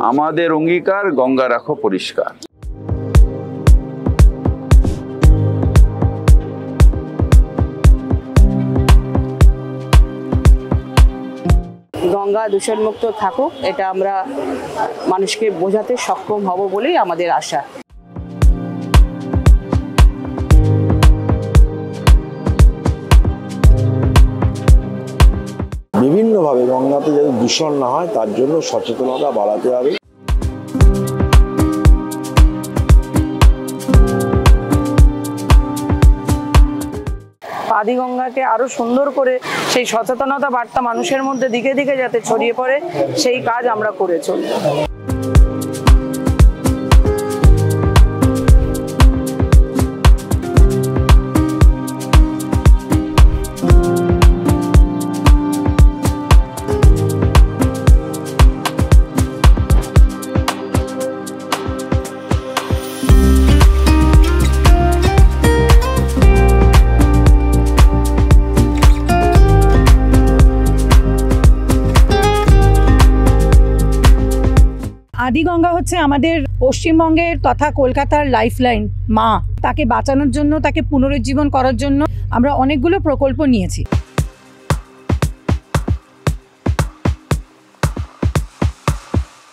আমাদের অঙ্গীকার গঙ্গা রাখো পরিষ্কার। গঙ্গা দূষণমুক্ত থাকুক, এটা আমরা মানুষকে বোঝাতে সক্ষম হব বলেই আমাদের আশা। বিভিন্নভাবে গঙ্গাতে যাতে দূষণ না হয় তার জন্য সচেতনতা বাড়াতে হবে। আদি গঙ্গাকে আরো সুন্দর করে সেই সচেতনতা বার্তা মানুষের মধ্যে দিকে দিকে যাতে ছড়িয়ে পড়ে, সেই কাজ আমরা করে চলি। আদি গঙ্গা হচ্ছে আমাদের পশ্চিমবঙ্গের তথা কলকাতার লাইফলাইন মা। তাকে বাঁচানোর জন্য, তাকে পুনরুজ্জীবন করার জন্য আমরা অনেকগুলো প্রকল্প নিয়েছি।